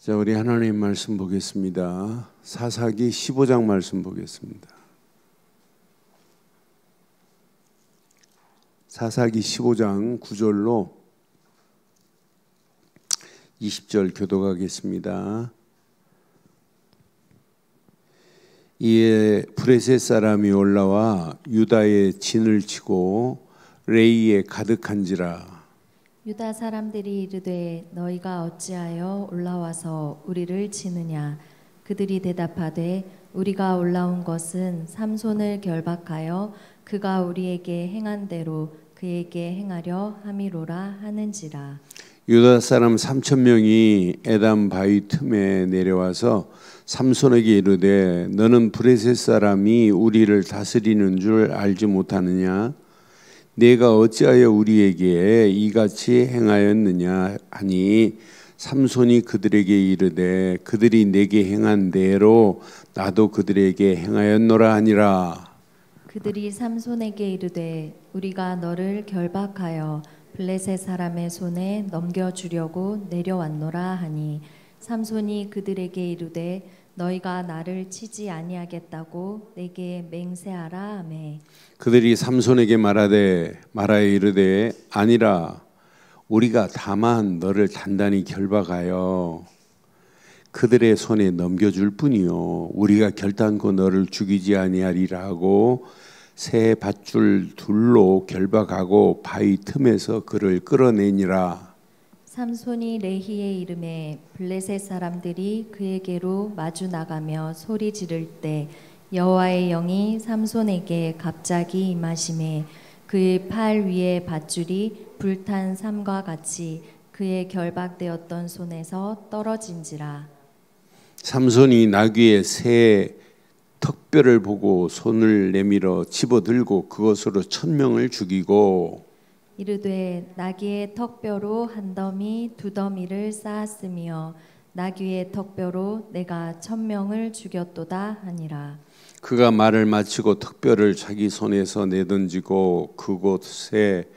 자, 우리 하나님 말씀 보겠습니다. 사사기 15장 말씀 보겠습니다. 사사기 15장 9절로 20절 교독하겠습니다. 이에 브레셋 사람이 올라와 유다의 진을 치고 레이에 가득한지라. 유다 사람들이 이르되 너희가 어찌하여 올라와서 우리를 치느냐. 그들이 대답하되 우리가 올라온 것은 삼손을 결박하여 그가 우리에게 행한 대로 그에게 행하려 함이로라 하는지라. 유다 사람 3,000명이 에담 바위 틈에 내려와서 삼손에게 이르되 너는 브레셋 사람이 우리를 다스리는 줄 알지 못하느냐. 내가 어찌하여 우리에게 이같이 행하였느냐 하니 삼손이 그들에게 이르되 그들이 내게 행한 대로 나도 그들에게 행하였노라 하니라. 그들이 삼손에게 이르되 우리가 너를 결박하여 블레셋 사람의 손에 넘겨주려고 내려왔노라 하니 삼손이 그들에게 이르되 너희가 나를 치지 아니하겠다고 내게 맹세하라 하매 그들이 삼손에게 말하여 이르되 아니라 우리가 다만 너를 단단히 결박하여 그들의 손에 넘겨줄 뿐이요 우리가 결단코 너를 죽이지 아니하리라 하고 새 밧줄 둘로 결박하고 바위 틈에서 그를 끌어내니라. 삼손이 레히에 이름에 블레셋 사람들이 그에게로 마주 나가며 소리 지를 때 여호와의 영이 삼손에게 갑자기 임하심에 그의 팔 위에 밧줄이 불탄 삼과 같이 그의 결박되었던 손에서 떨어진지라. 삼손이 나귀의 새 턱뼈를 보고 손을 내밀어 집어들고 그것으로 1,000명을 죽이고 이르되 나귀의 턱뼈로 한 더미 두 더미를 쌓았으며 나귀의 턱뼈로 내가 1,000명을 죽였도다 하니라. 그가 말을 마치고 턱뼈를 자기 손에서 내던지고 그곳에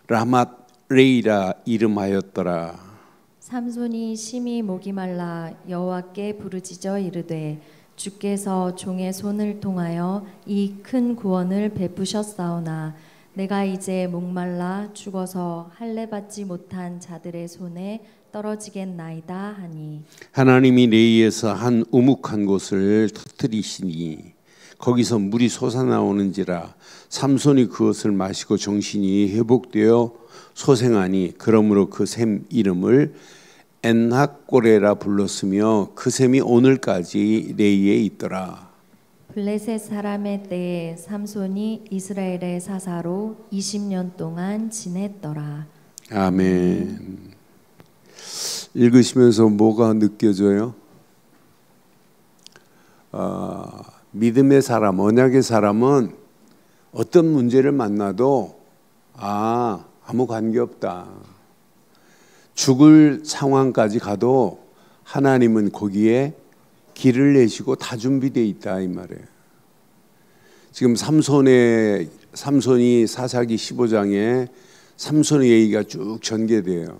라맛 레이라 이름하였더라. 삼손이 심히 목이 말라 여호와께 부르짖어 이르되 주께서 종의 손을 통하여 이 큰 구원을 베푸셨사오나 내가 이제 목말라 죽어서 할례 받지 못한 자들의 손에 떨어지겠나이다 하니 하나님이 레이에서 한 우묵한 곳을 터뜨리시니 거기서 물이 솟아나오는지라. 삼손이 그것을 마시고 정신이 회복되어 소생하니 그러므로 그 샘 이름을 엔학고레라 불렀으며 그 샘이 오늘까지 레이에 있더라. 블레셋 사람의 때에 삼손이 이스라엘의 사사로 20년 동안 지냈더라. 아멘. 읽으시면서 뭐가 느껴져요? 믿음의 사람, 언약의 사람은 어떤 문제를 만나도 아무 관계없다. 죽을 상황까지 가도 하나님은 거기에 길을 내시고 다 준비되어 있다 이 말이에요. 지금 삼손이 사사기 15장에 삼손의 얘기가 쭉 전개돼요.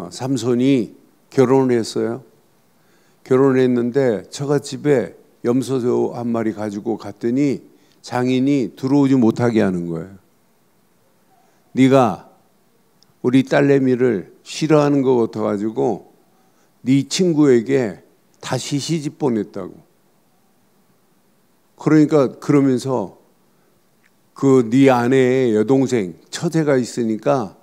삼손이 결혼을 했어요. 결혼했는데 처갓집에 염소 한 마리 가지고 갔더니 장인이 들어오지 못하게 하는 거예요. 네가 우리 딸내미를 싫어하는 것 같아가지고 네 친구에게 다시 시집 보냈다고. 그러니까 그러면서 그 네 아내의 여동생 처제가 있으니까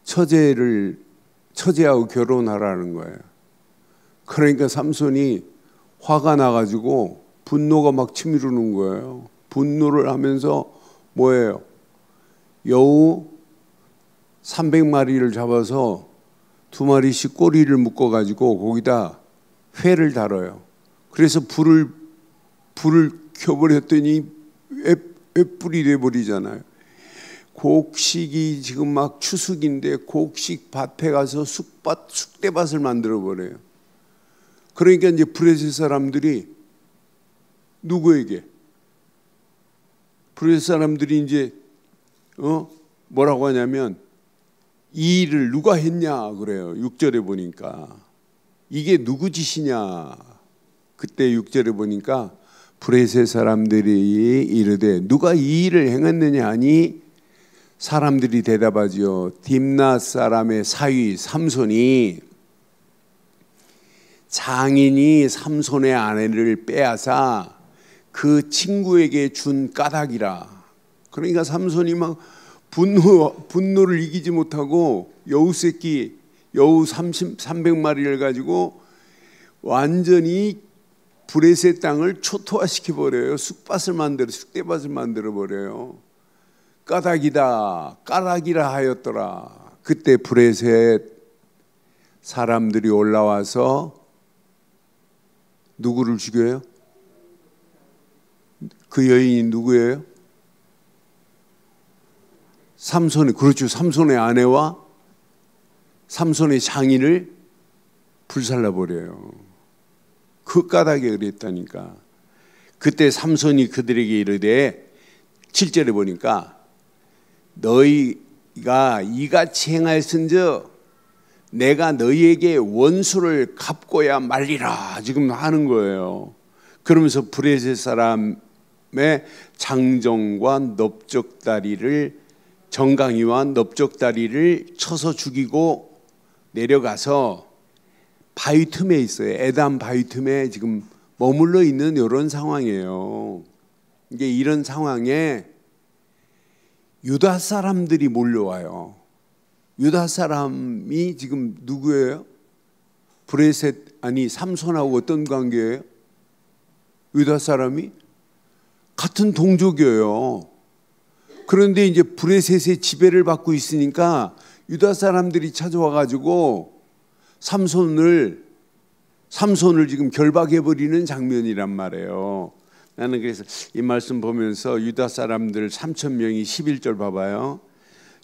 처제하고 결혼하라는 거예요. 그러니까 삼손이 화가 나가지고 분노가 막 치미르는 거예요. 분노를 하면서 뭐예요? 여우 300마리를 잡아서 2마리씩 꼬리를 묶어가지고 거기다 회를 달아요. 그래서 불을 켜버렸더니 횃불이 돼버리잖아요. 곡식이 지금 막 추수기인데 곡식 밭에 가서 쑥대밭을 만들어버려요. 그러니까 이제 브레셋 사람들이 누구에게? 브레셋 사람들이 이제 뭐라고 하냐면 이 일을 누가 했냐 그래요. 6절에 보니까 이게 누구 짓이냐? 그때 6절에 보니까 브레셋 사람들이 이르되 누가 이 일을 행했느냐 하니 사람들이 대답하지요. 딥낫 사람의 사위 삼손이 장인이 삼손의 아내를 빼앗아 그 친구에게 준 까닭이라. 그러니까 삼손이 막 분노를 이기지 못하고 여우 새끼 여우 300마리를 가지고 완전히 브레셋 땅을 초토화시켜 버려요. 쑥대밭을 만들어 버려요. 까닭이라 하였더라. 그때 브레셋 사람들이 올라와서 누구를 죽여요? 그 여인이 누구예요? 삼손의, 그렇죠. 삼손의 아내와 삼손의 장인을 불살라 버려요. 그 까닭에 그랬다니까. 그때 삼손이 그들에게 이르되 7절에 보니까 너희가 이같이 행하였은즉 내가 너희에게 원수를 갚고야 말리라 지금 하는 거예요. 그러면서 브레셋 사람의 장정과 넓적다리를 정강이와 넓적다리를 쳐서 죽이고 내려가서 바위 틈에 있어요. 에담 바위 틈에 지금 머물러 있는 이런 상황이에요. 이게 이런 상황에 유다 사람들이 몰려와요. 유다 사람이 지금 누구예요? 브레셋 아니 삼손하고 어떤 관계예요? 유다 사람이 같은 동족이에요. 그런데 이제 브레셋의 지배를 받고 있으니까 유다 사람들이 찾아와 가지고 삼손을 지금 결박해 버리는 장면이란 말이에요. 나는 그래서 이 말씀 보면서 유다 사람들 3,000명이 11절 봐봐요.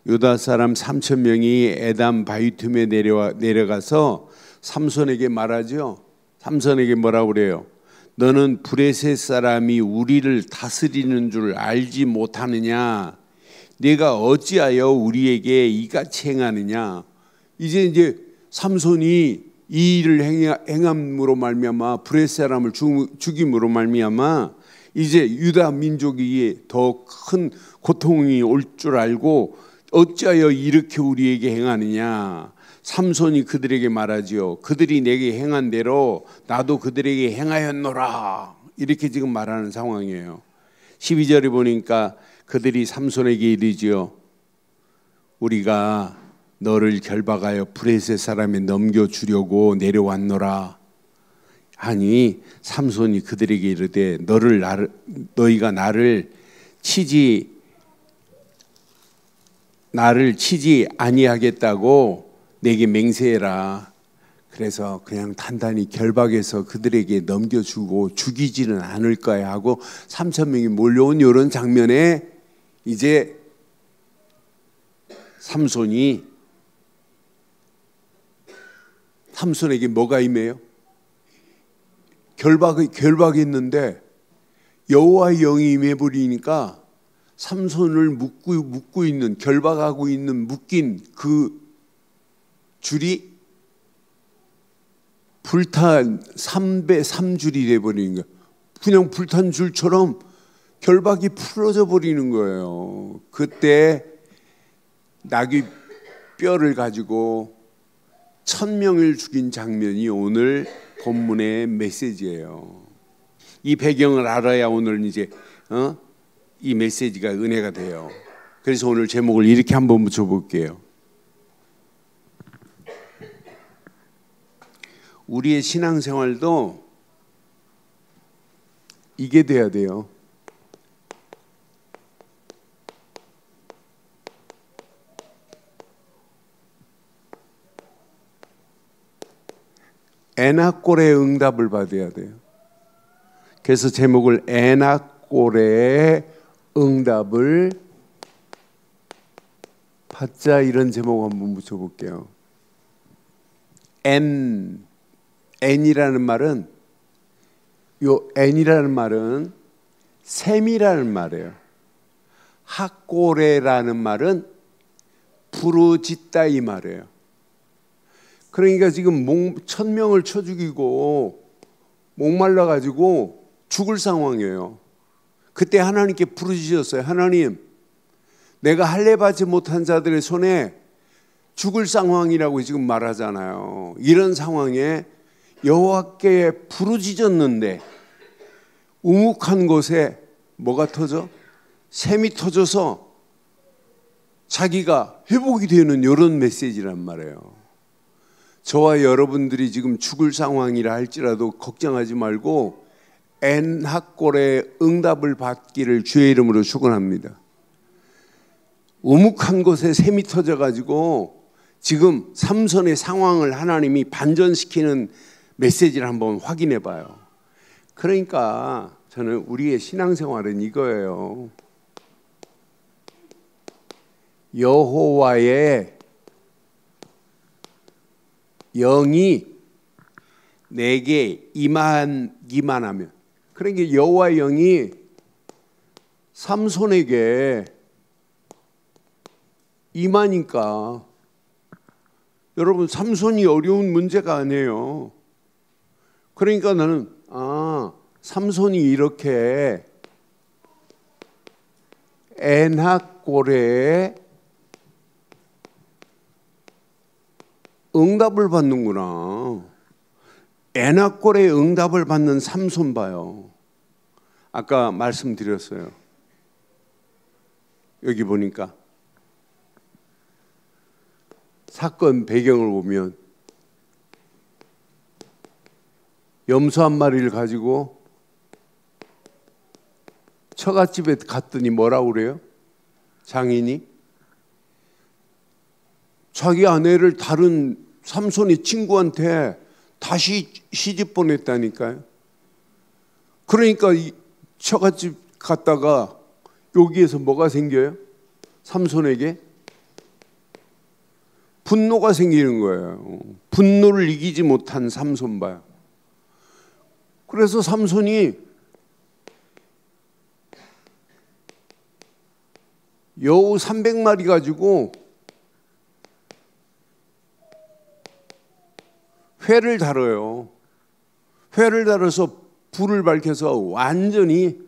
유다 사람 3,000명이 에담 바위 틈에 내려가서 삼손에게 말하죠. 삼손에게 뭐라고 그래요? 너는 브레셋 사람이 우리를 다스리는 줄 알지 못하느냐? 네가 어찌하여 우리에게 이같이 행하느냐? 이제 삼손이 이 일을 행함으로 말미암아 브레셋 사람을 죽임으로 말미암아 이제 유다 민족이 더 큰 고통이 올 줄 알고 어찌하여 이렇게 우리에게 행하느냐? 삼손이 그들에게 말하지요. 그들이 내게 행한 대로 나도 그들에게 행하였노라. 이렇게 지금 말하는 상황이에요. 12절에 보니까 그들이 삼손에게 이르지요. 우리가 너를 결박하여 브레셋 사람에 넘겨주려고 내려왔노라 하니 삼손이 그들에게 이르되 너희가 나를 치지 아니하겠다고 내게 맹세해라. 그래서 그냥 단단히 결박해서 그들에게 넘겨주고 죽이지는 않을 거야 하고 3,000명이 몰려온 이런 장면에 이제 삼손에게 뭐가 임해요? 결박했는데 여호와의 영이 임해버리니까 삼손을 묶고 있는 결박하고 있는 묶인 그 줄이 불탄 3줄이 돼버리는 거예요. 그냥 불탄 줄처럼 결박이 풀어져 버리는 거예요. 그때 나귀 뼈를 가지고 1,000명을 죽인 장면이 오늘 본문의 메시지예요. 이 배경을 알아야 오늘 이제 이 메시지가 은혜가 돼요. 그래서 오늘 제목을 이렇게 한번 붙여볼게요. 우리의 신앙생활도 이게 돼야 돼요. 에나꼴의 응답을 받아야 돼요. 그래서 제목을 에나꼴의 응답을 받자 이런 제목 한번 붙여볼게요. N이라는 말은 N이라는 말은 샘이라는 말이에요. 학고레라는 말은 부르짖다 이 말이에요. 그러니까 지금 1000명을 쳐 죽이고 목말라 가지고 죽을 상황이에요. 그때 하나님께 부르짖었어요. 하나님, 내가 할례 받지 못한 자들의 손에 죽을 상황이라고 지금 말하잖아요. 이런 상황에 여호와께 부르짖었는데 우묵한 곳에 뭐가 터져? 샘이 터져서 자기가 회복이 되는 이런 메시지란 말이에요. 저와 여러분들이 지금 죽을 상황이라 할지라도 걱정하지 말고 엔학골의 응답을 받기를 주의 이름으로 축원합니다. 우묵한 곳에 샘이 터져가지고 지금 삼손의 상황을 하나님이 반전시키는 메시지를 한번 확인해 봐요. 그러니까 저는 우리의 신앙생활은 이거예요. 여호와의 영이 내게 임하면, 그러니까 여호와의 영이 삼손에게 임하니까 여러분, 삼손이 어려운 문제가 아니에요. 그러니까 나는 삼손이 이렇게 엔학골에 응답을 받는구나. 엔학골에 응답을 받는 삼손 봐요. 아까 말씀드렸어요. 여기 보니까 사건 배경을 보면 염소 한 마리를 가지고 처갓집에 갔더니 뭐라고 그래요? 장인이 자기 아내를 다른 삼손의 친구한테 다시 시집 보냈다니까요. 그러니까 이 처갓집 갔다가 여기에서 뭐가 생겨요? 삼손에게 분노가 생기는 거예요. 분노를 이기지 못한 삼손 봐요. 그래서 삼손이 여우 300마리 가지고 회를 달아요. 회를 달아서 불을 밝혀서 완전히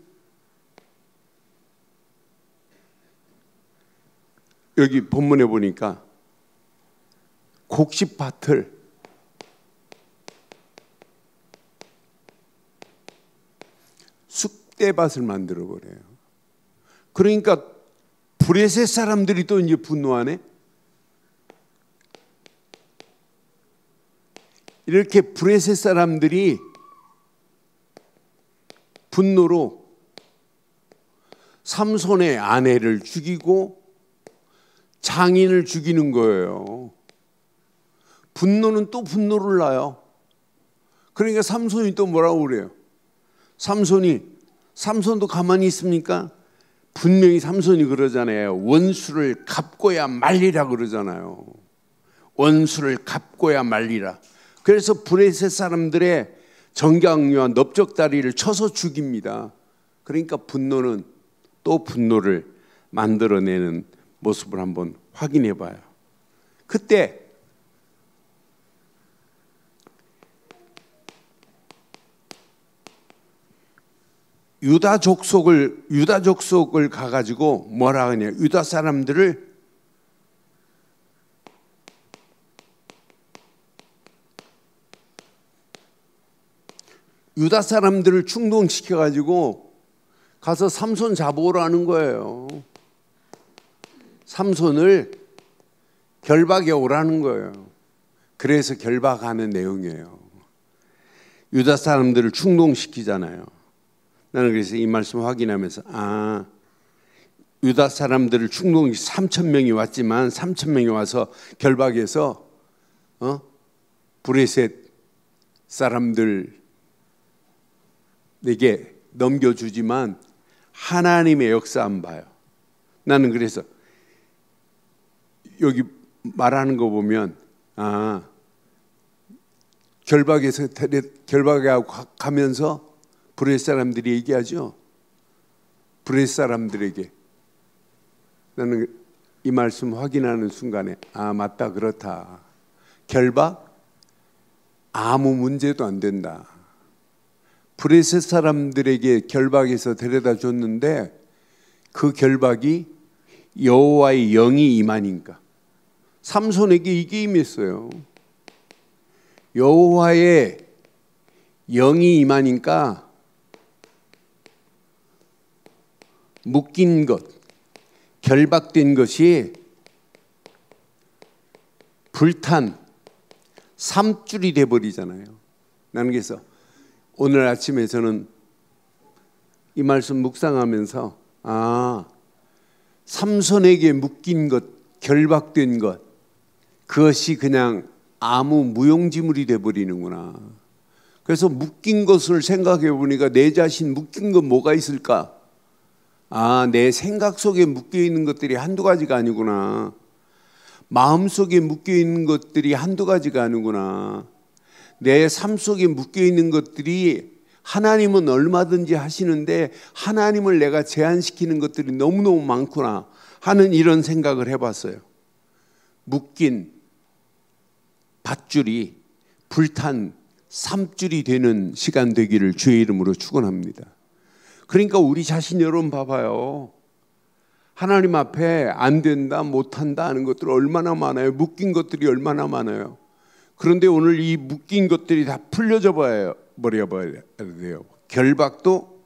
여기 본문에 보니까 곡식밭을 쑥대밭을 만들어 버려요. 그러니까 브레셋 사람들이 또 이제 분노하네. 이렇게 브레셋 사람들이 분노로 삼손의 아내를 죽이고 장인을 죽이는 거예요. 분노는 또 분노를 낳아요. 그러니까 삼손이 또 뭐라고 그래요? 삼손도 가만히 있습니까? 분명히 삼손이 그러잖아요. 원수를 갚고야 말리라 그러잖아요. 원수를 갚고야 말리라. 그래서 브레셋 사람들의 정강류와 넓적다리를 쳐서 죽입니다. 그러니까 분노는 또 분노를 만들어내는 모습을 한번 확인해 봐요. 그때 유다 족속을 가가지고 뭐라 하냐? 유다 사람들을 충동시켜가지고 가서 삼손 잡아오라는 거예요. 삼손을 결박해 오라는 거예요. 그래서 결박하는 내용이에요. 유다 사람들을 충동시키잖아요. 나는 그래서 이 말씀 확인하면서 유다 사람들을 3,000명이 왔지만 3,000명이 와서 결박해서 브레셋 사람들에게 넘겨주지만 하나님의 역사 안 봐요. 나는 그래서 여기 말하는 거 보면 결박하고 가면서 브레셋 사람들이 얘기하죠. 브레셋 사람들에게 나는 이 말씀 확인하는 순간에 맞다, 그렇다. 결박, 아무 문제도 안 된다. 브레셋 사람들에게 결박해서 데려다 줬는데 그 결박이 여호와의 영이 임하니까 삼손에게 이게 임했어요. 여호와의 영이 임하니까 묶인 것, 결박된 것이 불탄 삼줄이 돼버리잖아요. 나는 그래서 오늘 아침에 저는 이 말씀 묵상하면서 삼손에게 묶인 것, 결박된 것, 그것이 그냥 아무 무용지물이 돼버리는구나. 그래서 묶인 것을 생각해 보니까 내 자신 묶인 건 뭐가 있을까? 내 생각 속에 묶여 있는 것들이 한두 가지가 아니구나. 마음 속에 묶여 있는 것들이 한두 가지가 아니구나. 내 삶 속에 묶여 있는 것들이 하나님은 얼마든지 하시는데 하나님을 내가 제한시키는 것들이 너무너무 많구나 하는 이런 생각을 해봤어요. 묶인 밧줄이 불탄 삼줄이 되는 시간 되기를 주의 이름으로 축원합니다. 그러니까 우리 자신 여러분 봐봐요. 하나님 앞에 안 된다, 못한다 하는 것들 얼마나 많아요. 묶인 것들이 얼마나 많아요. 그런데 오늘 이 묶인 것들이 다 풀려져 버려야 돼요. 결박도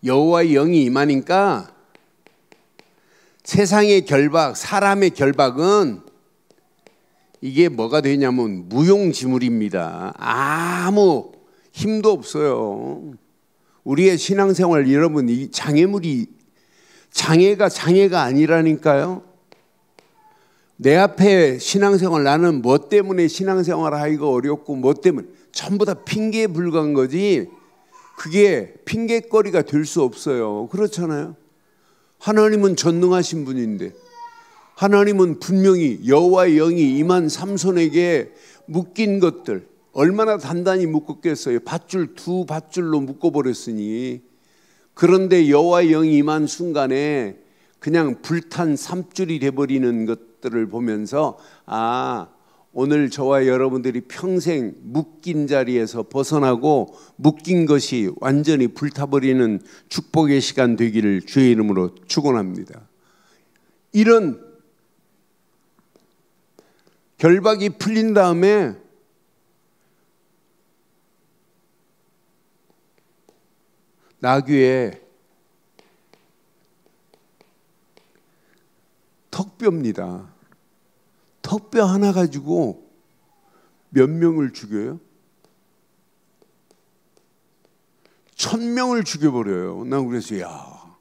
여호와의 영이 임하니까 세상의 결박, 사람의 결박은 이게 뭐가 되냐면 무용지물입니다. 아무 힘도 없어요. 우리의 신앙생활 여러분, 이 장애가 아니라니까요. 내 앞에 신앙생활, 나는 뭐 때문에 신앙생활을 하기가 어렵고 뭐 때문에, 전부 다 핑계에 불과한 거지 그게 핑계거리가 될 수 없어요. 그렇잖아요. 하나님은 전능하신 분인데, 하나님은 분명히 여호와의 영이 임한 삼손에게 묶인 것들 얼마나 단단히 묶었겠어요. 두 밧줄로 묶어버렸으니. 그런데 여호와의 영이 임한 순간에 그냥 불탄 삼줄이 돼버리는 것들을 보면서 오늘 저와 여러분들이 평생 묶인 자리에서 벗어나고 묶인 것이 완전히 불타버리는 축복의 시간 되기를 주의 이름으로 축원합니다. 이런 결박이 풀린 다음에 나귀의 턱뼈입니다. 턱뼈 하나 가지고 몇 명을 죽여요? 1000명을 죽여버려요. 난 그래서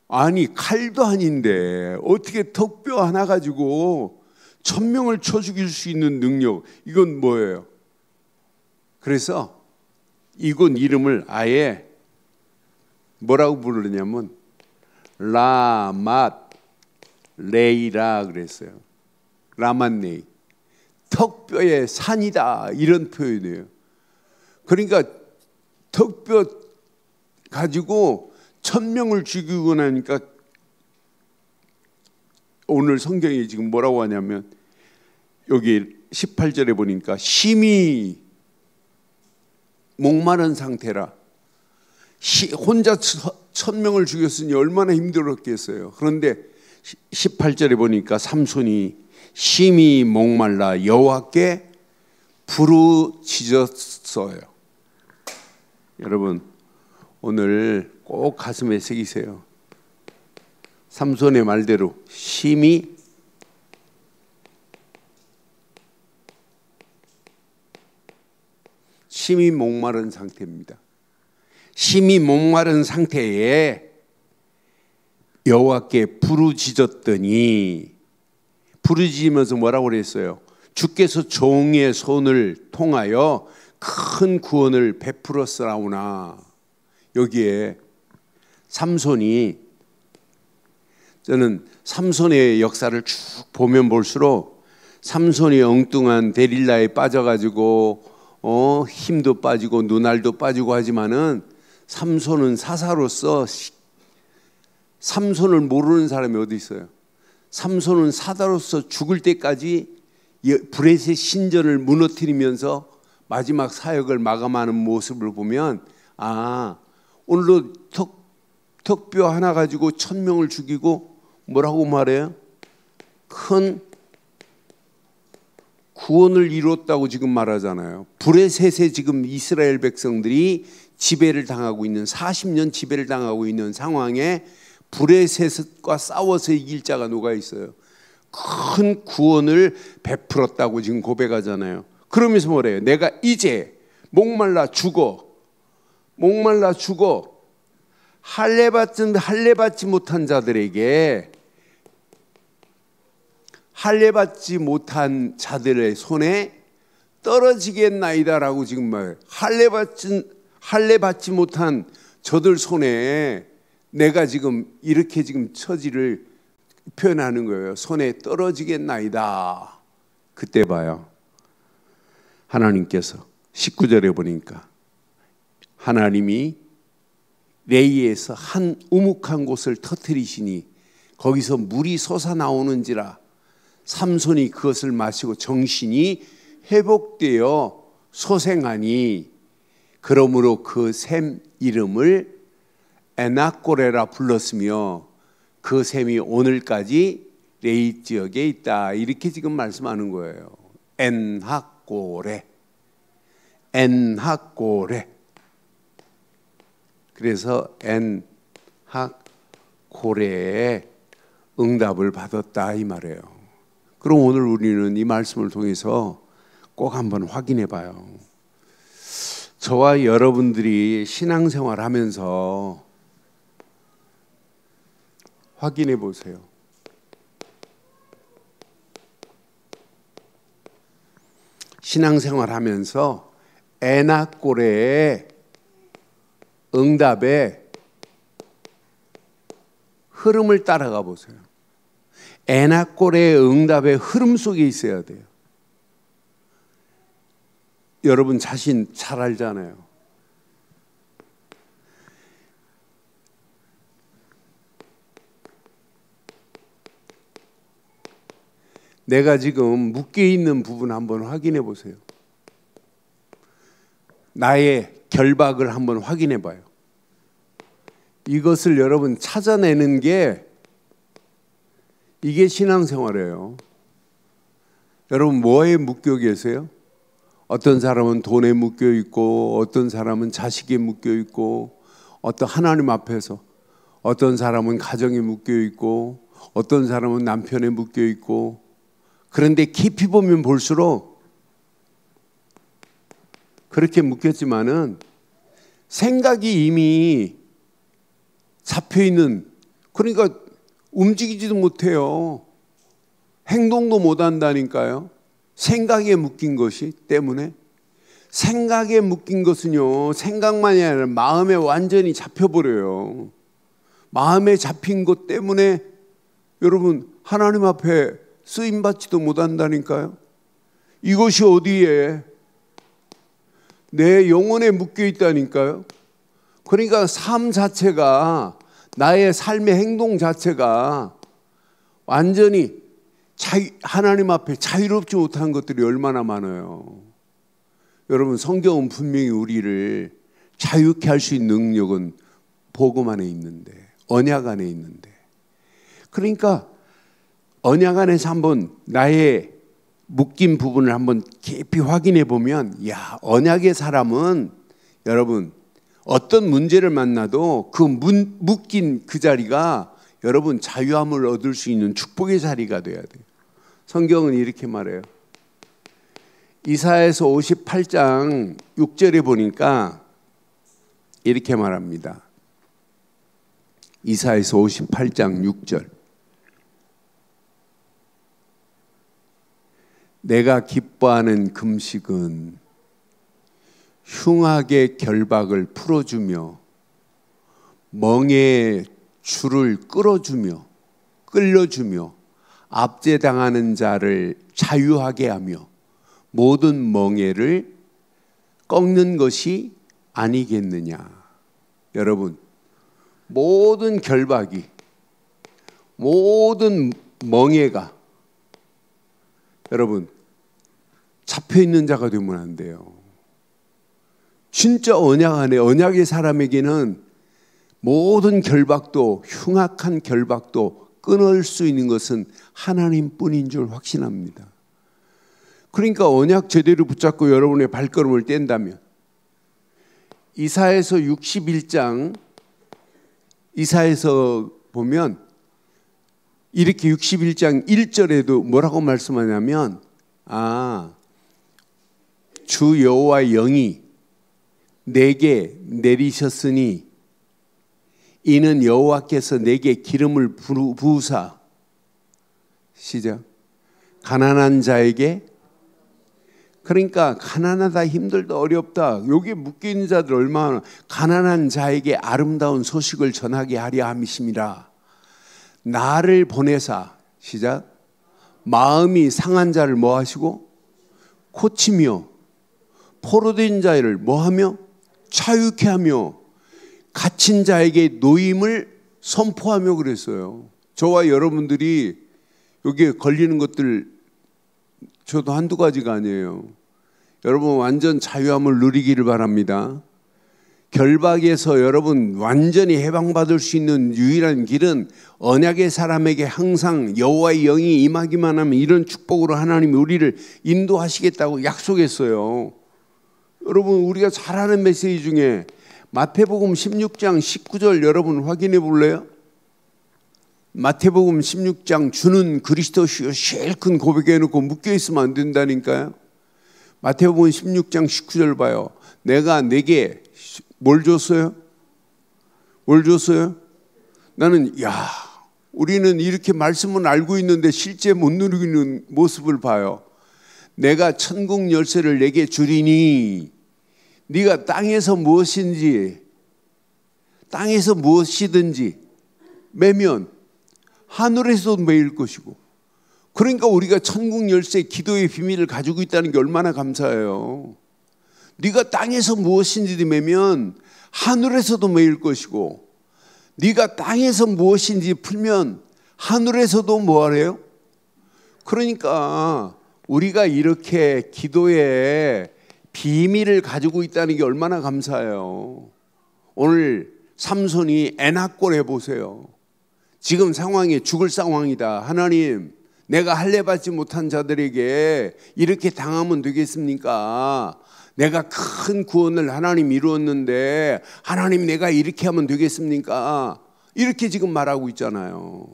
아니 칼도 아닌데 어떻게 턱뼈 하나 가지고 1000명을 쳐 죽일 수 있는 능력, 이건 뭐예요? 그래서 이곳 이름을 아예 뭐라고 부르냐면 라맛 레이라 그랬어요. 라맛레이, 턱뼈의 산이다, 이런 표현이에요. 그러니까 턱뼈 가지고 1000명을 죽이고 나니까 오늘 성경이 지금 뭐라고 하냐면 여기 18절에 보니까 심히 목마른 상태라. 혼자 1000명을 죽였으니 얼마나 힘들었겠어요. 그런데 18절에 보니까 삼손이 심히 목말라 여호와께 부르짖었어요. 여러분 오늘 꼭 가슴에 새기세요. 삼손의 말대로 심히 목마른 상태입니다. 심히 목마른 상태에 여호와께 부르짖었더니, 부르짖으면서 뭐라고 그랬어요? 주께서 종의 손을 통하여 큰 구원을 베풀었사오나. 여기에 삼손이, 저는 삼손의 역사를 쭉 보면 볼수록 삼손이 엉뚱한 데릴라에 빠져가지고 힘도 빠지고 눈알도 빠지고 하지만은 삼손은 사사로서, 삼손을 모르는 사람이 어디 있어요? 삼손은 사사로서 죽을 때까지 브레셋 신전을 무너뜨리면서 마지막 사역을 마감하는 모습을 보면 오늘도 턱뼈 하나 가지고 1000명을 죽이고 뭐라고 말해요? 큰 구원을 이뤘다고 지금 말하잖아요. 브레셋에 지금 이스라엘 백성들이 지배를 당하고 있는 40년 지배를 당하고 있는 상황에 브레셋과 싸워서 이길 자가 누가 있어요? 큰 구원을 베풀었다고 지금 고백하잖아요. 그러면서 뭐래요? 내가 이제 목말라 죽어 할례 받지 못한 자들에게 할례 받지 못한 자들의 손에 떨어지겠나이다라고 지금 말해요. 할례 받지 못한 저들 손에 내가 지금 이렇게 지금 처지를 표현하는 거예요. 손에 떨어지겠나이다. 그때 봐요. 하나님께서 19절에 보니까 하나님이 레이에서 한 우묵한 곳을 터뜨리시니 거기서 물이 솟아나오는지라 삼손이 그것을 마시고 정신이 회복되어 소생하니 그러므로 그 샘 이름을 에낙고레라 불렀으며 그 샘이 오늘까지 레이 지역에 있다. 이렇게 지금 말씀하는 거예요. 엔학고레. 그래서 엔학고레의 응답을 받았다 이 말이에요. 그럼 오늘 우리는 이 말씀을 통해서 꼭 한번 확인해 봐요. 저와 여러분들이 신앙생활 하면서 확인해 보세요. 신앙생활 하면서 에낙고레의 응답의 흐름을 따라가 보세요. 에낙고레의 응답의 흐름 속에 있어야 돼요. 여러분 자신 잘 알잖아요. 내가 지금 묶여 있는 부분 한번 확인해 보세요. 나의 결박을 한번 확인해 봐요. 이것을 여러분 찾아내는 게 이게 신앙생활이에요. 여러분 뭐에 묶여 계세요? 어떤 사람은 돈에 묶여 있고 어떤 사람은 자식에 묶여 있고 어떤 하나님 앞에서 어떤 사람은 가정에 묶여 있고 어떤 사람은 남편에 묶여 있고 그런데 깊이 보면 볼수록 그렇게 묶였지만은 생각이 이미 잡혀있는 그러니까 움직이지도 못해요. 행동도 못한다니까요. 생각에 묶인 것이 때문에 생각에 묶인 것은요 생각만이 아니라 마음에 완전히 잡혀버려요. 마음에 잡힌 것 때문에 여러분 하나님 앞에 쓰임받지도 못한다니까요. 이것이 어디에 내 영혼에 묶여 있다니까요. 그러니까 삶 자체가 나의 삶의 행동 자체가 완전히 하나님 앞에 자유롭지 못한 것들이 얼마나 많아요. 여러분 성경은 분명히 우리를 자유케 할 수 있는 능력은 복음 안에 있는데 언약 안에 있는데 그러니까 언약 안에서 한번 나의 묶인 부분을 한번 깊이 확인해 보면 언약의 사람은 여러분 어떤 문제를 만나도 그 묶인 그 자리가 여러분 자유함을 얻을 수 있는 축복의 자리가 돼야 돼요. 성경은 이렇게 말해요. 이사야서 58장 6절에 보니까 이렇게 말합니다. 이사야서 58장 6절. 내가 기뻐하는 금식은 흉악의 결박을 풀어주며 멍에의 줄을 끌어주며 압제당하는 자를 자유하게 하며 모든 멍에를 꺾는 것이 아니겠느냐. 여러분 모든 결박이 모든 멍에가 여러분 잡혀 있는 자가 되면 안 돼요. 진짜 언약 안에, 언약의 사람에게는 모든 결박도, 흉악한 결박도 끊을 수 있는 것은 하나님뿐인 줄 확신합니다. 그러니까 언약 제대로 붙잡고 여러분의 발걸음을 뗀다면, 이사야서 61장, 이사야서 보면 이렇게 61장 1절에도 뭐라고 말씀하냐면, 주 여호와의 영이 내게 내리셨으니 이는 여호와께서 내게 기름을 부으사, 시작, 가난한 자에게, 그러니까 가난하다, 힘들다, 어렵다, 여기에 묶여있는 자들 얼마나, 가난한 자에게 아름다운 소식을 전하게 하려 함이심이라. 나를 보내사, 시작, 마음이 상한 자를 뭐 하시고 고치며, 포로된 자를 뭐 하며 자유케 하며, 갇힌 자에게 노임을 선포하며 그랬어요. 저와 여러분들이 여기에 걸리는 것들 저도 한두 가지가 아니에요. 여러분 완전 자유함을 누리기를 바랍니다. 결박에서 여러분 완전히 해방받을 수 있는 유일한 길은 언약의 사람에게 항상 여호와의 영이 임하기만 하면 이런 축복으로 하나님이 우리를 인도하시겠다고 약속했어요. 여러분 우리가 잘 아는 메시지 중에 마태복음 16장 19절 여러분 확인해 볼래요? 마태복음 16장 주는 그리스도시요 제일 큰 고백해놓고 묶여있으면 안 된다니까요. 마태복음 16장 19절 봐요. 내가 내게 뭘 줬어요? 뭘 줬어요? 나는 우리는 이렇게 말씀은 알고 있는데 실제 못 누리는 모습을 봐요. 내가 천국 열쇠를 내게 주리니 네가 땅에서 무엇이든지 매면 하늘에서도 매일 것이고, 그러니까 우리가 천국 열쇠 기도의 비밀을 가지고 있다는 게 얼마나 감사해요. 네가 땅에서 무엇인지 매면 하늘에서도 매일 것이고, 네가 땅에서 무엇인지 풀면 하늘에서도 뭐하래요? 그러니까 우리가 이렇게 기도의 비밀을 가지고 있다는 게 얼마나 감사해요. 오늘 삼손이 애낙골 해보세요. 지금 상황이 죽을 상황이다. 하나님, 내가 할례 받지 못한 자들에게 이렇게 당하면 되겠습니까? 내가 큰 구원을 하나님 이루었는데 하나님 내가 이렇게 하면 되겠습니까? 이렇게 지금 말하고 있잖아요.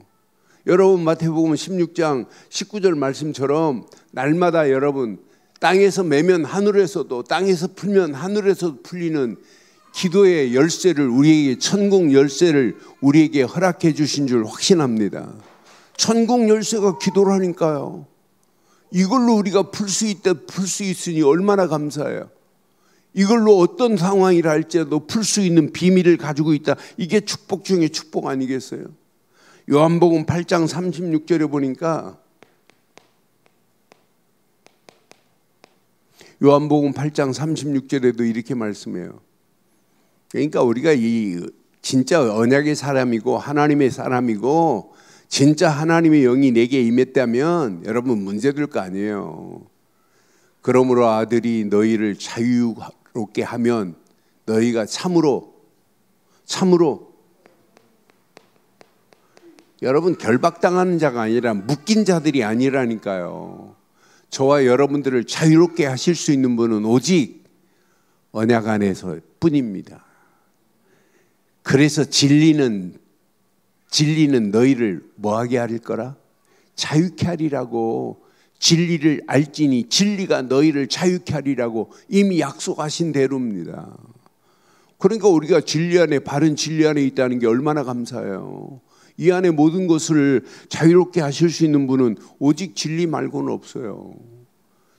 여러분 마태복음 16장 19절 말씀처럼 날마다 여러분 땅에서 매면 하늘에서도, 땅에서 풀면 하늘에서도 풀리는 기도의 열쇠를, 우리에게 천국 열쇠를 우리에게 허락해 주신 줄 확신합니다. 천국 열쇠가 기도라니까요. 이걸로 우리가 풀 수 있으니 얼마나 감사해요. 이걸로 어떤 상황이라 할지라도 풀 수 있는 비밀을 가지고 있다. 이게 축복 중에 축복 아니겠어요? 요한복음 8장 36절에 보니까, 요한복음 8장 36절에도 이렇게 말씀해요. 그러니까 우리가 이 진짜 언약의 사람이고 하나님의 사람이고 진짜 하나님의 영이 내게 임했다면 여러분 문제될 거 아니에요. 그러므로 아들이 너희를 자유롭게 하면 너희가 참으로 여러분 결박당하는 자가 아니라 묶인 자들이 아니라니까요. 저와 여러분들을 자유롭게 하실 수 있는 분은 오직 언약 안에서 뿐입니다. 그래서 진리는 너희를 뭐하게 하릴 거라? 자유케 하리라고. 진리를 알지니 진리가 너희를 자유케 하리라고 이미 약속하신 대로입니다. 그러니까 우리가 진리 안에, 바른 진리 안에 있다는 게 얼마나 감사해요. 이 안에 모든 것을 자유롭게 하실 수 있는 분은 오직 진리 말고는 없어요.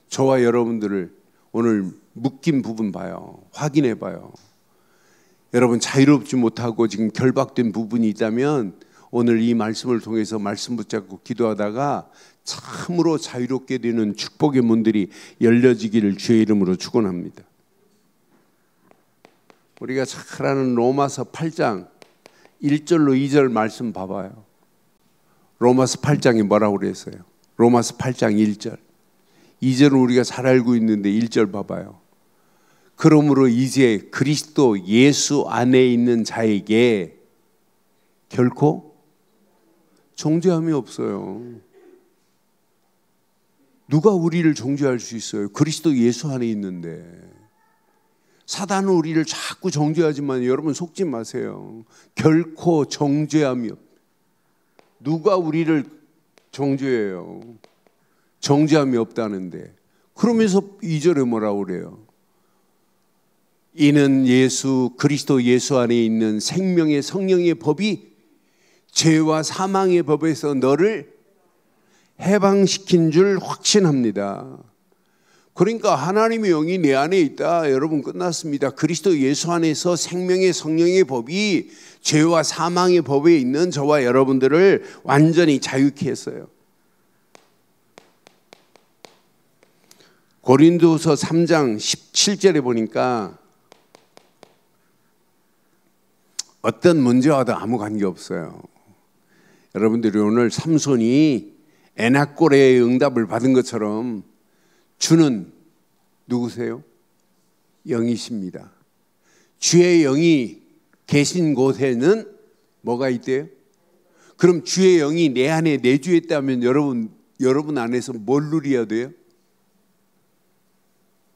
저와 여러분들을 오늘 묶인 부분 봐요. 확인해 봐요. 여러분 자유롭지 못하고 지금 결박된 부분이 있다면 오늘 이 말씀을 통해서 말씀 붙잡고 기도하다가 참으로 자유롭게 되는 축복의 문들이 열려지기를 주의 이름으로 축원합니다. 우리가 잘 아는 로마서 8장 1절로 2절 말씀 봐봐요. 로마서 8장이 뭐라고 그랬어요? 로마서 8장 1절. 2절은 우리가 잘 알고 있는데 1절 봐봐요. 그러므로 이제 그리스도 예수 안에 있는 자에게 결코 정죄함이 없어요. 누가 우리를 정죄할 수 있어요? 그리스도 예수 안에 있는데. 사단은 우리를 자꾸 정죄하지만 여러분 속지 마세요. 결코 정죄함이 없어요. 누가 우리를 정죄해요? 정죄함이 없다는데. 그러면서 2절에 뭐라고 그래요? 이는 그리스도 예수 안에 있는 생명의 성령의 법이 죄와 사망의 법에서 너를 해방시킨 줄 확신합니다. 그러니까 하나님의 영이 내 안에 있다. 여러분 끝났습니다. 그리스도 예수 안에서 생명의 성령의 법이 죄와 사망의 법에 있는 저와 여러분들을 완전히 자유케 했어요. 고린도서 3장 17절에 보니까 어떤 문제와도 아무 관계없어요. 여러분들이 오늘 삼손이 에나꼬레의 응답을 받은 것처럼 주는 누구세요? 영이십니다. 주의 영이 계신 곳에는 뭐가 있대요? 그럼 주의 영이 내 안에 내주했다면 여러분 안에서 뭘 누려야 돼요?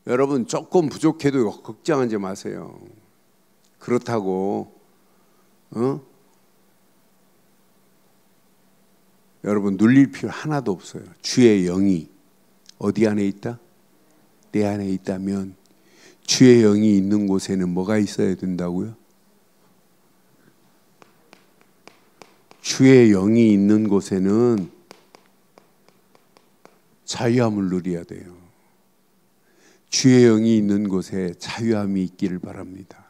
여러분 조금 부족해도 걱정하지 마세요. 그렇다고 여러분 눌릴 필요 하나도 없어요. 주의 영이 어디 안에 있다? 내 안에 있다면 주의 영이 있는 곳에는 뭐가 있어야 된다고요? 주의 영이 있는 곳에는 자유함을 누려야 돼요. 주의 영이 있는 곳에 자유함이 있기를 바랍니다.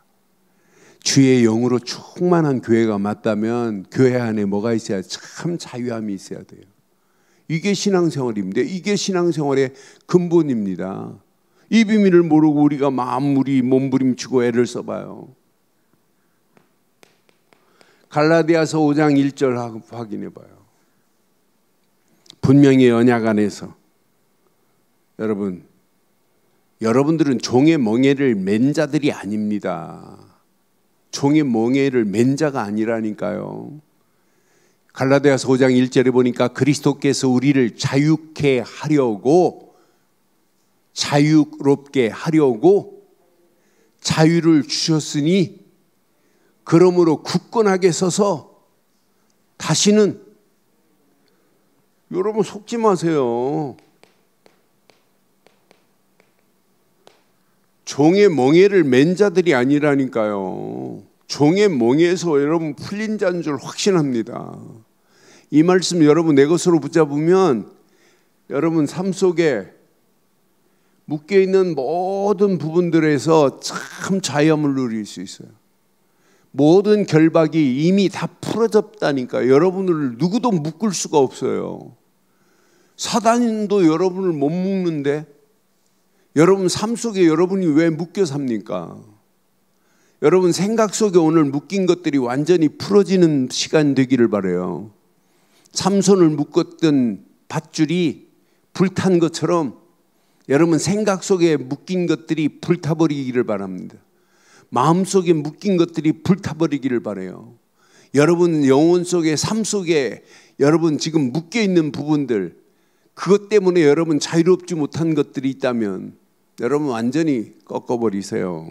주의 영으로 충만한 교회가 맞다면 교회 안에 뭐가 있어야 참 자유함이 있어야 돼요. 이게 신앙생활입니다. 이게 신앙생활의 근본입니다. 이 비밀을 모르고 우리가 몸부림치고 애를 써봐요. 갈라디아서 5장 1절 확인해봐요. 분명히 언약 안에서 여러분들은 종의 멍에를 맨 자들이 아닙니다. 종의 멍에를 맨 자가 아니라니까요. 갈라디아서 5장 1절에 보니까 그리스도께서 우리를 자유롭게 하려고 자유를 주셨으니 그러므로 굳건하게 서서 다시는 여러분 속지 마세요. 종의 멍에를 맨 자들이 아니라니까요. 종의 멍에에서 여러분 풀린 자인 줄 확신합니다. 이 말씀 여러분 내 것으로 붙잡으면 여러분 삶 속에 묶여있는 모든 부분들에서 참 자유함을 누릴 수 있어요. 모든 결박이 이미 다 풀어졌다니까. 여러분을 누구도 묶을 수가 없어요. 사단도 여러분을 못 묶는데 여러분 삶 속에 여러분이 왜 묶여 삽니까? 여러분 생각 속에 오늘 묶인 것들이 완전히 풀어지는 시간 되기를 바라요. 삼손을 묶었던 밧줄이 불탄 것처럼 여러분 생각 속에 묶인 것들이 불타버리기를 바랍니다. 마음속에 묶인 것들이 불타버리기를 바라요. 여러분 영혼 속에 삶 속에 여러분 지금 묶여있는 부분들 그것 때문에 여러분 자유롭지 못한 것들이 있다면 여러분 완전히 꺾어버리세요.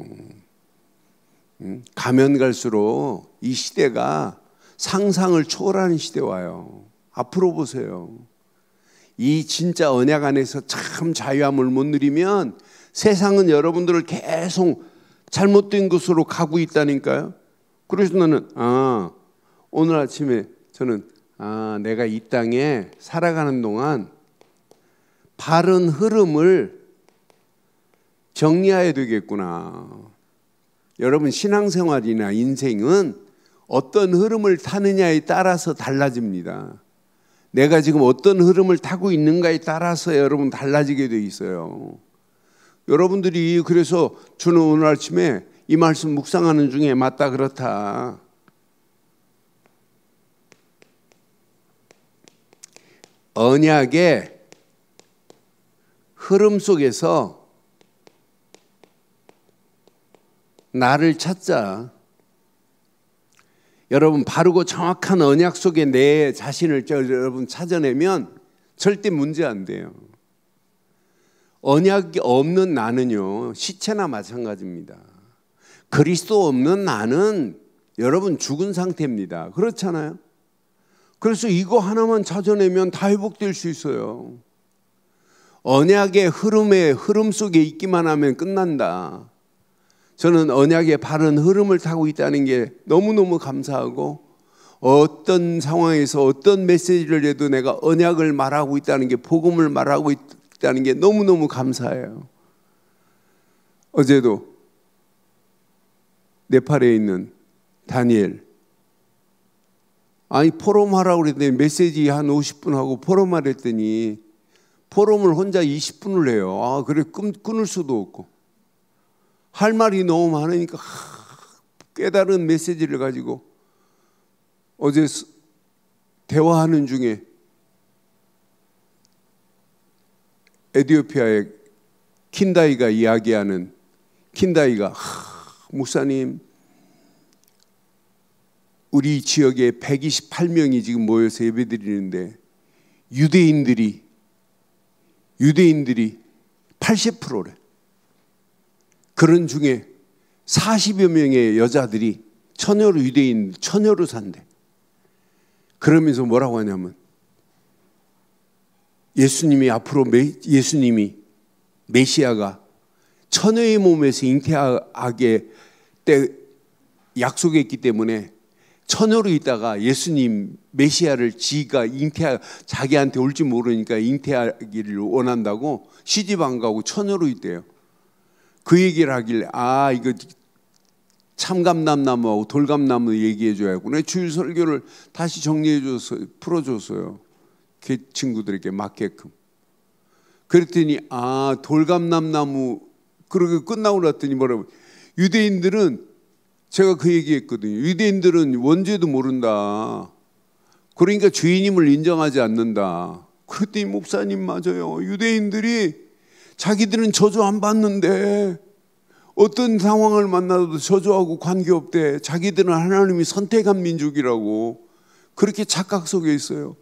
가면 갈수록 이 시대가 상상을 초월하는 시대 와요. 앞으로 보세요. 이 진짜 언약 안에서 참 자유함을 못 누리면 세상은 여러분들을 계속 잘못된 것으로 가고 있다니까요. 그래서 나는 오늘 아침에 저는 내가 이 땅에 살아가는 동안 바른 흐름을 정리해야 되겠구나. 여러분 신앙생활이나 인생은 어떤 흐름을 타느냐에 따라서 달라집니다. 내가 지금 어떤 흐름을 타고 있는가에 따라서 여러분 달라지게 돼 있어요. 여러분들이 그래서 저는 오늘 아침에 이 말씀 묵상하는 중에 맞다 그렇다. 언약의 흐름 속에서 나를 찾자. 여러분, 바르고 정확한 언약 속에 내 자신을 여러분 찾아내면 절대 문제 안 돼요. 언약이 없는 나는요, 시체나 마찬가지입니다. 그리스도 없는 나는 여러분 죽은 상태입니다. 그렇잖아요? 그래서 이거 하나만 찾아내면 다 회복될 수 있어요. 언약의 흐름 속에 있기만 하면 끝난다. 저는 언약의 바른 흐름을 타고 있다는 게 너무너무 감사하고, 어떤 상황에서 어떤 메시지를 해도 내가 언약을 말하고 있다는 게, 복음을 말하고 있다는 게 너무너무 감사해요. 어제도 네팔에 있는 다니엘, 아니 포럼하라고 그랬더니 메시지 한 50분 하고 포럼하라 했더니 포럼을 혼자 20분을 해요. 아, 그래 끊을 수도 없고 할 말이 너무 많으니까 깨달은 메시지를 가지고 어제 대화하는 중에 에티오피아의 킨다이가 이야기하는, 킨다이가 목사님, 우리 지역에 128명이 지금 모여서 예배드리는데 유대인들이 80%래. 그런 중에 40여 명의 여자들이 처녀로 산대. 그러면서 뭐라고 하냐면, 예수님이 메시아가 처녀의 몸에서 잉태하게 때 약속했기 때문에 처녀로 있다가 예수님 메시아를 자기한테 올지 모르니까 잉태하기를 원한다고 시집 안 가고 처녀로 있대요. 그 얘기를 하길래 이거 참감남나무하고 돌감나무 얘기해 줘야겠구나. 주일 설교를 다시 정리해줘서 풀어줬어요. 그 친구들에게 맞게끔. 그랬더니 돌감남나무, 그러고 끝나고 났더니 뭐라고, 유대인들은, 제가 그 얘기했거든요. 유대인들은 원죄도 모른다. 그러니까 죄인임을 인정하지 않는다. 그랬더니 목사님 맞아요. 유대인들이 자기들은 저주 안 받는데 어떤 상황을 만나도 저주하고 관계없대. 자기들은 하나님이 선택한 민족이라고 그렇게 착각 속에 있어요.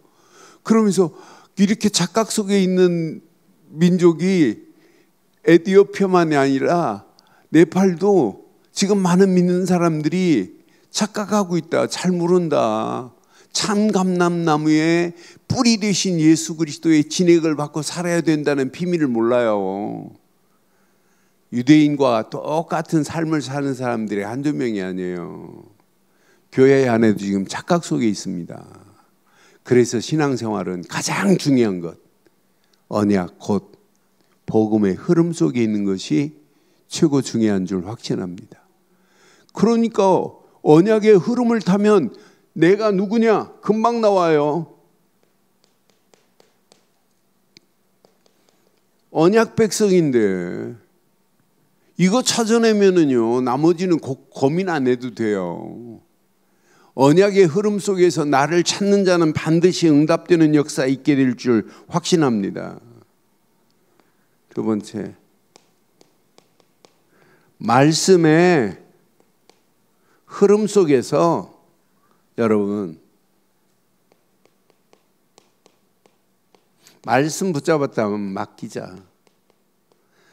그러면서 이렇게 착각 속에 있는 민족이 에티오피아만이 아니라 네팔도 지금 많은 믿는 사람들이 착각하고 있다. 잘 모른다. 참감람나무의 뿌리 되신 예수 그리스도의 진액을 받고 살아야 된다는 비밀을 몰라요. 유대인과 똑같은 삶을 사는 사람들이 한두 명이 아니에요. 교회 안에도 지금 착각 속에 있습니다. 그래서 신앙생활은 가장 중요한 것, 언약 곧 복음의 흐름 속에 있는 것이 최고 중요한 줄 확신합니다. 그러니까 언약의 흐름을 타면 내가 누구냐? 금방 나와요. 언약 백성인데 이거 찾아내면은요, 나머지는 고민 안 해도 돼요. 언약의 흐름 속에서 나를 찾는 자는 반드시 응답되는 역사 있게 될 줄 확신합니다. 두 번째, 말씀의 흐름 속에서 여러분, 말씀 붙잡았다면 맡기자.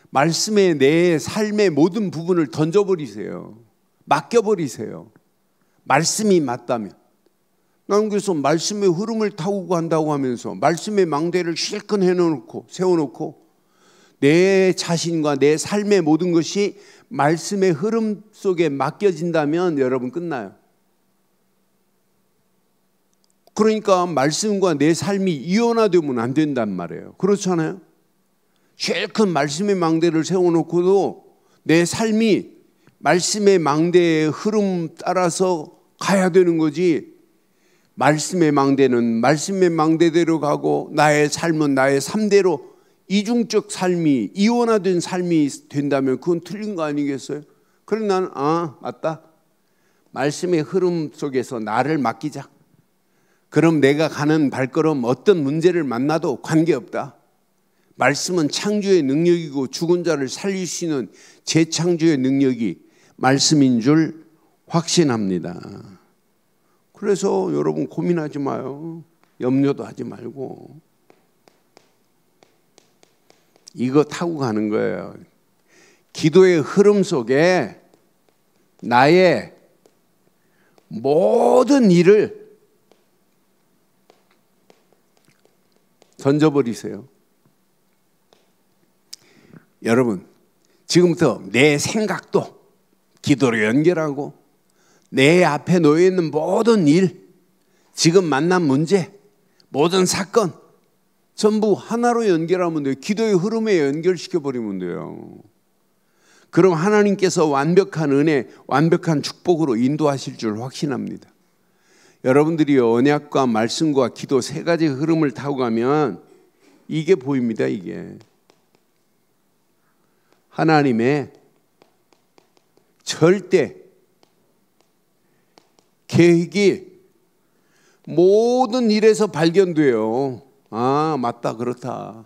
말씀에 내 삶의 모든 부분을 던져버리세요. 맡겨버리세요. 말씀이 맞다면. 나는 그래서 말씀의 흐름을 타고 간다고 하면서 말씀의 망대를 실컷 세워놓고 내 자신과 내 삶의 모든 것이 말씀의 흐름 속에 맡겨진다면 여러분 끝나요. 그러니까 말씀과 내 삶이 이원화되면 안 된단 말이에요. 그렇잖아요. 실컷 말씀의 망대를 세워놓고도 내 삶이 말씀의 망대의 흐름 따라서 가야 되는 거지, 말씀의 망대는 말씀의 망대대로 가고 나의 삶은 나의 삶대로 이중적 삶이, 이원화된 삶이 된다면 그건 틀린 거 아니겠어요? 그래서 나는 맞다. 말씀의 흐름 속에서 나를 맡기자. 그럼 내가 가는 발걸음 어떤 문제를 만나도 관계없다. 말씀은 창조의 능력이고 죽은 자를 살릴 수 있는 재창조의 능력이 말씀인 줄 확신합니다. 그래서 여러분 고민하지 마요. 염려도 하지 말고 이거 타고 가는 거예요. 기도의 흐름 속에 나의 모든 일을 던져버리세요. 여러분, 지금부터 내 생각도 기도로 연결하고 내 앞에 놓여 있는 모든 일, 지금 만난 문제, 모든 사건 전부 하나로 연결하면 돼요. 기도의 흐름에 연결시켜버리면 돼요. 그럼 하나님께서 완벽한 은혜, 완벽한 축복으로 인도하실 줄 확신합니다. 여러분들이 언약과 말씀과 기도 세 가지 흐름을 타고 가면 이게 보입니다. 이게 하나님의 절대 계획이 모든 일에서 발견돼요. 아, 맞다, 그렇다.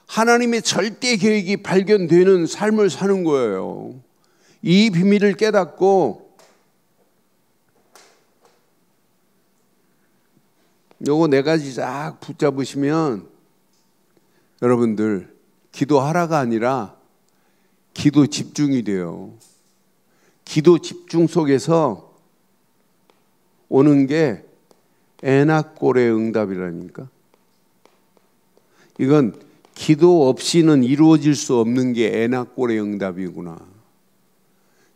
하나님의 절대 계획이 발견되는 삶을 사는 거예요. 이 비밀을 깨닫고 요거 네 가지 쫙 붙잡으시면 여러분들 기도하라가 아니라 기도 집중이 돼요. 기도 집중 속에서 오는 게 에나꼴의 응답이라니까. 이건 기도 없이는 이루어질 수 없는 게 에나꼴의 응답이구나.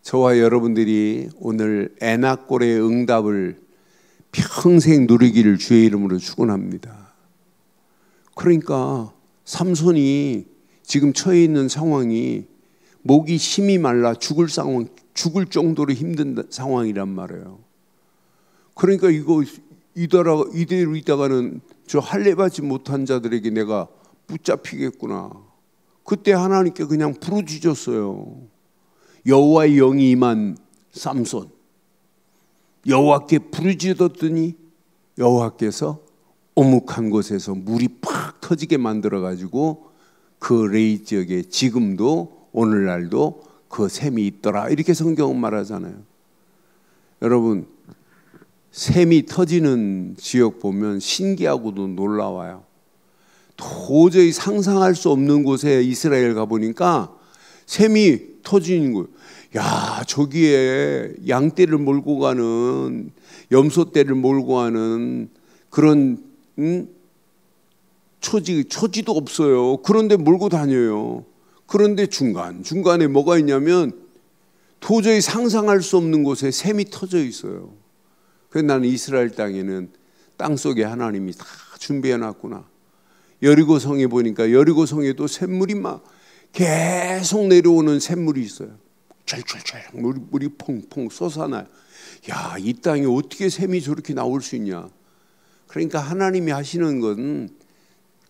저와 여러분들이 오늘 에나꼴의 응답을 평생 누리기를 주의 이름으로 축원합니다. 그러니까 삼손이 지금 처해 있는 상황이 목이 심이 말라 죽을 상황, 죽을 정도로 힘든 상황이란 말이에요. 그러니까 이거 이대로 있다가는 저 할례받지 못한 자들에게 내가 붙잡히겠구나. 그때 하나님께 그냥 부르짖었어요. 여호와의 영이 임한 삼손. 여호와께 부르짖었더니 여호와께서 오묵한 곳에서 물이 팍 터지게 만들어 가지고 그 레이 지역에 지금도 오늘날도 그 샘이 있더라. 이렇게 성경은 말하잖아요. 여러분, 샘이 터지는 지역 보면 신기하고도 놀라워요. 도저히 상상할 수 없는 곳에 이스라엘 가보니까 샘이 터지는 거예요. 야, 저기에 양떼를 몰고 가는, 염소떼를 몰고 가는 그런 초지도 없어요. 그런데 몰고 다녀요. 그런데 중간에 뭐가 있냐면 도저히 상상할 수 없는 곳에 샘이 터져 있어요. 그래서 나는 이스라엘 땅에는 땅속에 하나님이 다 준비해 놨구나. 여리고성에 보니까 여리고성에도 샘물이 막 계속 내려오는 샘물이 있어요. 철철철 물이 퐁퐁 솟아나요. 야, 이 땅에 어떻게 샘이 저렇게 나올 수 있냐. 그러니까 하나님이 하시는 건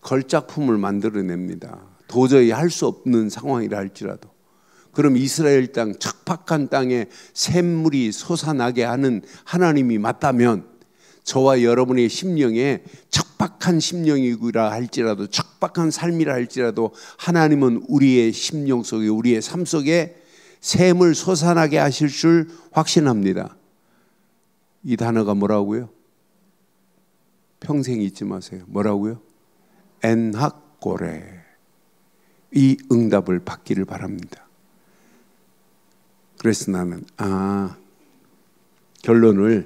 걸작품을 만들어냅니다. 도저히 할 수 없는 상황이라 할지라도. 그럼 이스라엘 땅, 척박한 땅에 샘물이 솟아나게 하는 하나님이 맞다면 저와 여러분의 심령에 척박한 심령이라 할지라도, 척박한 삶이라 할지라도 하나님은 우리의 심령 속에, 우리의 삶 속에 샘을 솟아나게 하실 줄 확신합니다. 이 단어가 뭐라고요? 평생 잊지 마세요. 뭐라고요? 엔학고레. 이 응답을 받기를 바랍니다. 그래서 나는 결론을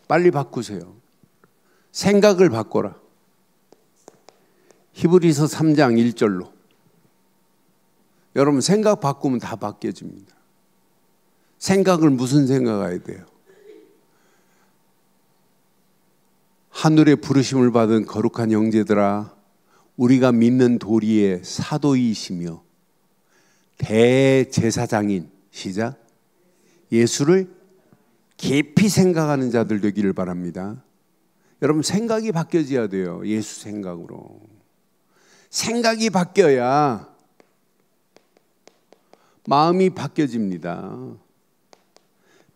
빨리 바꾸세요. 생각을 바꿔라. 히브리서 3장 1절로. 여러분, 생각 바꾸면 다 바뀌어집니다. 생각을 무슨 생각해야 돼요? 하늘의 부르심을 받은 거룩한 형제들아, 우리가 믿는 도리의 사도이시며 대제사장인, 시작, 예수를 깊이 생각하는 자들 되기를 바랍니다. 여러분, 생각이 바뀌어져야 돼요. 예수 생각으로. 생각이 바뀌어야 마음이 바뀌어집니다.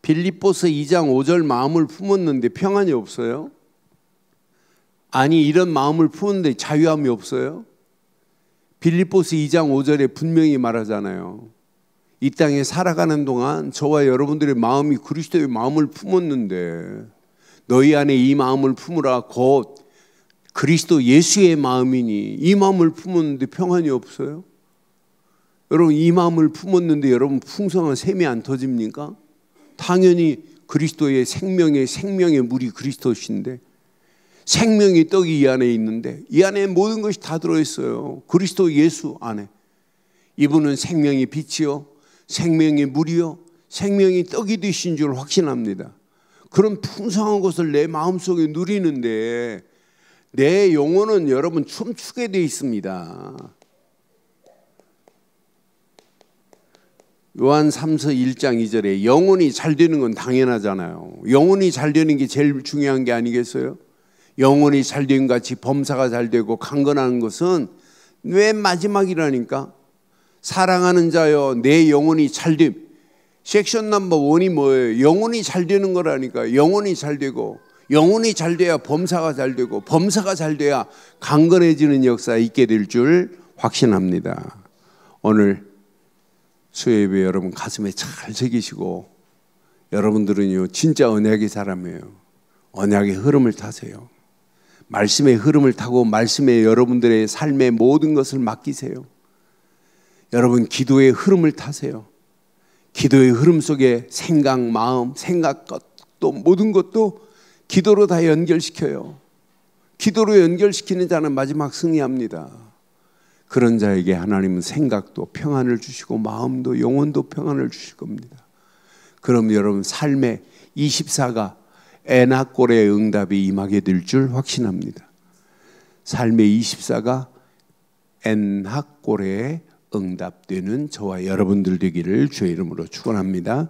빌립보서 2장 5절 마음을 품었는데 평안이 없어요? 아니 이런 마음을 품었는데 자유함이 없어요? 빌립보서 2장 5절에 분명히 말하잖아요. 이 땅에 살아가는 동안 저와 여러분들의 마음이 그리스도의 마음을 품었는데 너희 안에 이 마음을 품으라 곧 그리스도 예수의 마음이니 이 마음을 품었는데 평안이 없어요? 여러분 이 마음을 품었는데 여러분 풍성한 샘이 안 터집니까? 당연히 그리스도의 생명의 물이 그리스도신데 생명의 떡이 이 안에 있는데 이 안에 모든 것이 다 들어있어요. 그리스도 예수 안에. 이분은 생명의 빛이요 생명의 물이요 생명의 떡이 되신 줄 확신합니다. 그런 풍성한 것을 내 마음속에 누리는데 내 영혼은 여러분 춤추게 돼 있습니다. 요한 3서 1장 2절에 영혼이 잘 되는 건 당연하잖아요. 영혼이 잘 되는 게 제일 중요한 게 아니겠어요? 영혼이 잘 된 같이 범사가 잘 되고 강건하는 것은 맨 마지막이라니까. 사랑하는 자여 내 영혼이 잘됨. 섹션 넘버 1이 뭐예요? 영혼이 잘 되는 거라니까. 영혼이 잘 되고 영혼이 잘 돼야 범사가 잘 되고 범사가 잘 돼야 강건해지는 역사가 있게 될 줄 확신합니다. 오늘 수요예배 여러분 가슴에 잘 새기시고 여러분들은요 진짜 언약의 사람이에요. 언약의 흐름을 타세요. 말씀의 흐름을 타고 말씀에 여러분들의 삶의 모든 것을 맡기세요. 여러분 기도의 흐름을 타세요. 기도의 흐름 속에 생각, 마음, 생각 또 모든 것도 기도로 다 연결시켜요. 기도로 연결시키는 자는 마지막 승리합니다. 그런 자에게 하나님은 생각도 평안을 주시고 마음도 영혼도 평안을 주실 겁니다. 그럼 여러분 삶의 24가 에나꼴의 응답이 임하게 될 줄 확신합니다. 삶의 24가 엔하꼴의 응답되는 저와 여러분들 되기를 주의 이름으로 축원합니다.